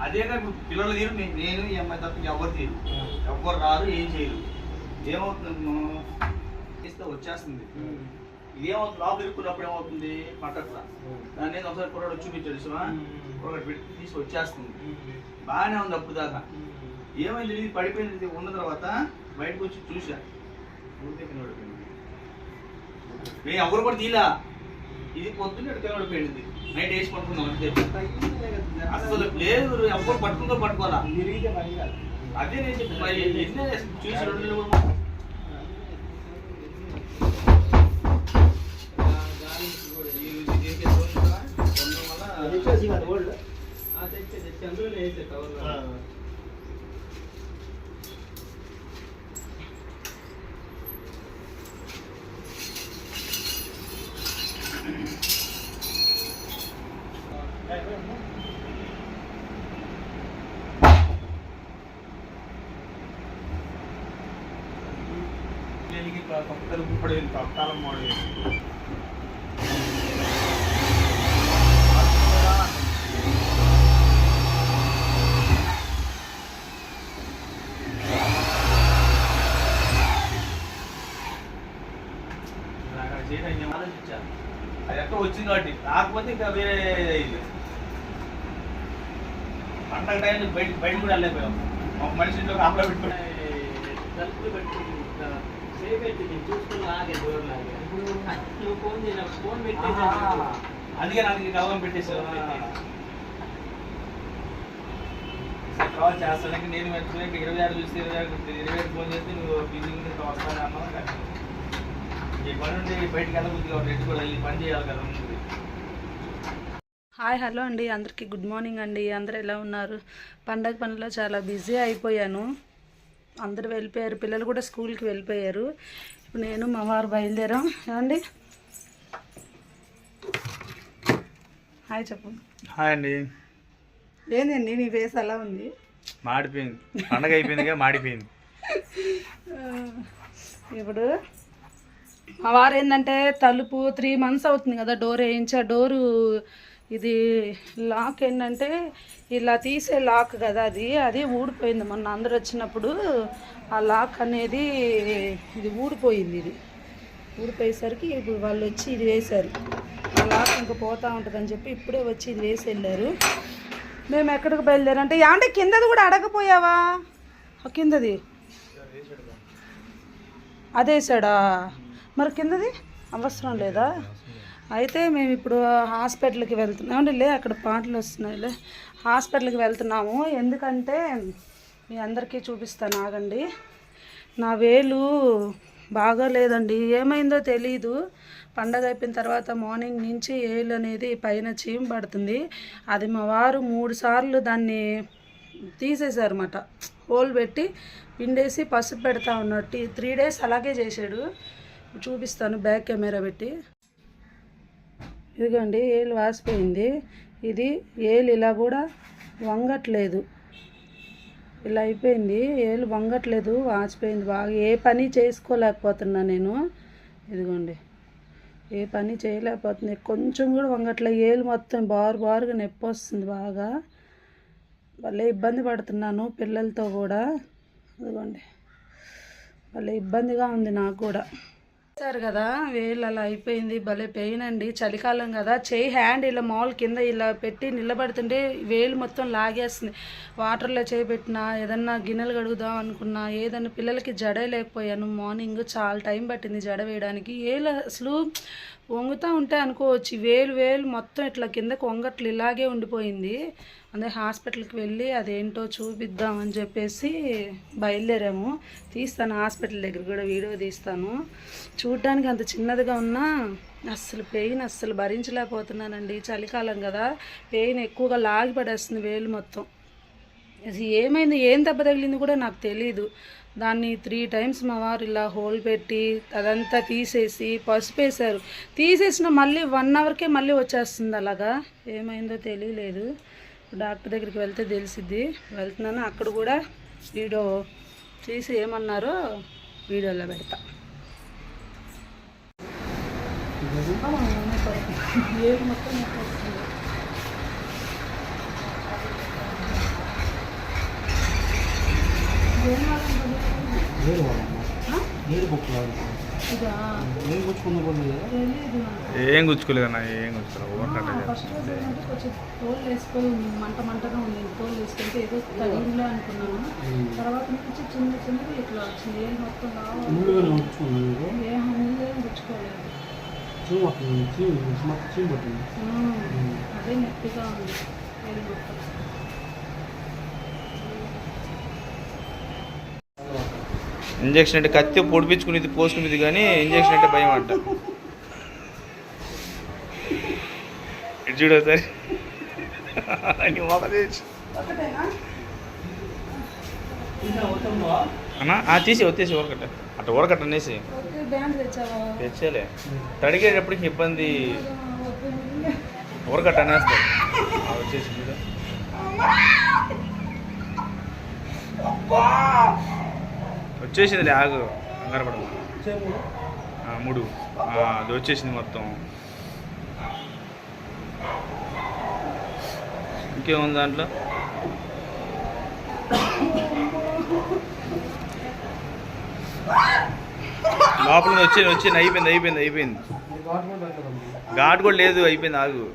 అదేగా పిల్లలు తీరు, నేను ఈ అమ్మాయి తప్ప ఎవరు తీరు, ఎవరు రారు, ఏం చేయరు. ఏమవుతుంది ఇస్తే వచ్చేస్తుంది. ఇదేమవుతుంది, లోపల ఇరుక్కున్నప్పుడు ఏమవుతుంది, పట్టట్లా. దాన్ని ఒకసారి కుర్రాడు చూపించాడు సుమా, ఒకటి పెట్టి తీసి వచ్చేస్తుంది. బాగానే ఉంది అప్పుడు దాకా. ఏమైంది, ఇది పడిపోయింది. ఉన్న తర్వాత బయటకు వచ్చి చూసా, మేము ఎవరు కూడా తీలా. ఇది పొద్దున్న పడిపోయింది. నైట్ వేసి పట్టుకుందాం అంతే. అసలు లేదు, ఎవరు పట్టుకుందో పట్టుకోవాలా. అదే నేను చెప్పి చూసి 2 నెలలు కూడా పడేది కాలం మోడల్. ఆలోచించా అది ఎక్కడ వచ్చింది కాబట్టి, కాకపోతే ఇంకా వేరే ఇది పండగ టైంలో బయట కూడా వెళ్ళలేకపోయాం. ఒక మనిషి ఇంట్లో కాపలా పెట్టుకుని తలుపులు పెట్టి అందుకే నాకు కలవం పెట్టేసావు. కాల్ చేస్తానికి నేను వెంటనే 26 చూస్తే 26 ఫోన్ చేస్తే నువ్వు బిజింగ్ వస్తాను అన్నావు. ఈ పని నుండి బయటకు వెళ్ళబుద్ది కాబట్టి ఎటు కూడా వెళ్ళి పని చేయాలి కదా. హాయ్ హలో అండి, అందరికీ గుడ్ మార్నింగ్ అండి. అందరూ ఎలా ఉన్నారు? పండగ పనిలో చాలా బిజీ అయిపోయాను. అందరూ వెళ్ళిపోయారు, పిల్లలు కూడా స్కూల్కి వెళ్ళిపోయారు. ఇప్పుడు నేను మా వారు బయలుదేరాం. ఏమండి హాయ్ చెప్పు. హాయ్ అండి. ఏందండి నీ ఫేస్ అలా ఉంది? మాడిపోయింది, పండగ అయిపోయిందిగా మాడిపోయింది. ఇప్పుడు మా వారు ఏంటంటే తలుపు 3 months అవుతుంది కదా డోర్ వేయించా. డోరు ఇది లాక్ ఏంటంటే ఇలా తీసే లాక్ కదా, అది ఊడిపోయింది. మొన్న అందరు వచ్చినప్పుడు ఆ లాక్ అనేది ఇది ఊడిపోయింది. ఇది ఊడిపోయేసరికి ఇప్పుడు వాళ్ళు వచ్చి ఇది వేశారు. ఆ లాక్ ఇంకా పోతూ ఉంటుందని చెప్పి ఇప్పుడే వచ్చి ఇది వేసి వెళ్ళారు. మేము ఎక్కడికి బయలుదేరంటే అంటే కిందది కూడా అడగపోయావా? కిందది అదేసాడా? మరి కిందది అవసరం లేదా? అయితే మేము ఇప్పుడు హాస్పిటల్కి వెళ్తున్నాం. అక్కడ పాటలు వస్తున్నాయిలే. హాస్పిటల్కి వెళ్తున్నాము. ఎందుకంటే మీ అందరికీ చూపిస్తాను, ఆగండి. నా వేలు బాగా లేదండి, ఏమైందో తెలీదు. పండగ అయిపోయిన తర్వాత మార్నింగ్ నుంచి ఏలు అనేది పైన చీమ పడుతుంది. అది మా వారు 3 సార్లు దాన్ని తీసేశారన్నమాట. హోల్ పెట్టి పిండేసి పసుపు పెడతా ఉన్నట్టు 3 days అలాగే చేశాడు. చూపిస్తాను బ్యాక్ కెమెరా పెట్టి. ఇదిగోండి, ఏలు వాసిపోయింది. ఇది ఏలు ఇలా కూడా వంగట్లేదు, ఇలా అయిపోయింది. ఏలు వంగట్లేదు, వాసిపోయింది బాగా. ఏ పని చేసుకోలేకపోతున్నా నేను. ఇదిగోండి, ఏ పని చేయలేకపోతుంది. కొంచెం కూడా వంగట్లేదు. ఏలు మొత్తం బారుగా నొప్పి వస్తుంది బాగా. భలే ఇబ్బంది పడుతున్నాను పిల్లలతో కూడా. ఇదిగోండి, భలే ఇబ్బందిగా ఉంది నాకు కూడా. సార్ కదా, వేలు అలా అయిపోయింది. భలే పెయిన్ అండి. చలికాలం కదా, హ్యాండ్ ఇలా మాల్ కింద ఇలా పెట్టి నిలబడుతుంటే వేలు మొత్తం లాగేస్తుంది. వాటర్లో పెట్టినా, ఏదన్నా గిన్నెలు కడుగుదాం అనుకున్నా, ఏదన్నా పిల్లలకి జడ లేకపోయాను. మార్నింగ్ చాలా టైం పట్టింది జడ వేయడానికి. ఏలు అసలు వంగుతూ ఉంటే అనుకోవచ్చు, వేలు మొత్తం ఇట్లా కిందకు వంగట్లు ఇలాగే ఉండిపోయింది. అదే హాస్పిటల్కి వెళ్ళి అదేంటో చూపిద్దామని చెప్పేసి బయలుదేరాము. తీస్తాను హాస్పిటల్ దగ్గర కూడా వీడియో తీస్తాను. చూడడానికి అంత చిన్నదిగా ఉన్నా అస్సలు పెయిన్ అస్సలు భరించలేకపోతున్నానండి. చలికాలం కదా, పెయిన్ ఎక్కువగా లాగి పడేస్తుంది వేలు మొత్తం. అది ఏమైంది, ఏం దెబ్బ తగిలింది కూడా నాకు తెలీదు. దాన్ని 3 times మా వారు ఇలా హోల్ పెట్టి అదంతా తీసేసి పసుపు వేశారు. తీసేసిన మళ్ళీ 1 hourకే మళ్ళీ వచ్చేస్తుంది. అలాగా ఏమైందో తెలియలేదు. డాక్టర్ దగ్గరికి వెళ్తే తెలిసిద్ది. వెళ్తున్నాను, అక్కడ కూడా వీడియో తీసి ఏమన్నారో వీడియోలో పెడతా. ఏలు మొత్తం నొప్పి వస్తుంది. ఏం గుచ్చుకోలేదన్నా, ఏం గుచ్చుకోలేదు. ఫస్ట్ రోజు ఏంటంటే కొంచెం తోలు వేసుకొని మంటగా ఉంది. తోలు వేసుకుంటే ఏదో తగిలిలే అనుకున్నాను. తర్వాత నుంచి చిన్న చిన్నగా ఇట్లా వచ్చింది. ఏం మొత్తం ఏం ముళ్ళేం గుచ్చుకోలేదు. అదే నొప్పిగా ఉంది ఏం మొత్తం. ఇంజక్షన్ అంటే కత్తి పొడిపించుకునేది పోసుకునేది, కానీ ఇంజక్షన్ అంటే భయం అంట. ఇటు చూడు సార్ అన్నా తీసి వచ్చేసి ఊరకట్ట అట్లా ఊరకట్ట అనేసి తెచ్చేలే. తడిగేటప్పటికి ఇబ్బంది, ఊరకట్ట అనేస్తాయి. వచ్చేసి చూడు వచ్చేసిందిలే, ఆగు కంగారు పడము. 3 అది వచ్చేసింది మొత్తం. ఇంకేముంది దాంట్లో? లోపల వచ్చి అయిపోయింది. ఘాటు కూడా లేదు, అయిపోయింది. ఆగు.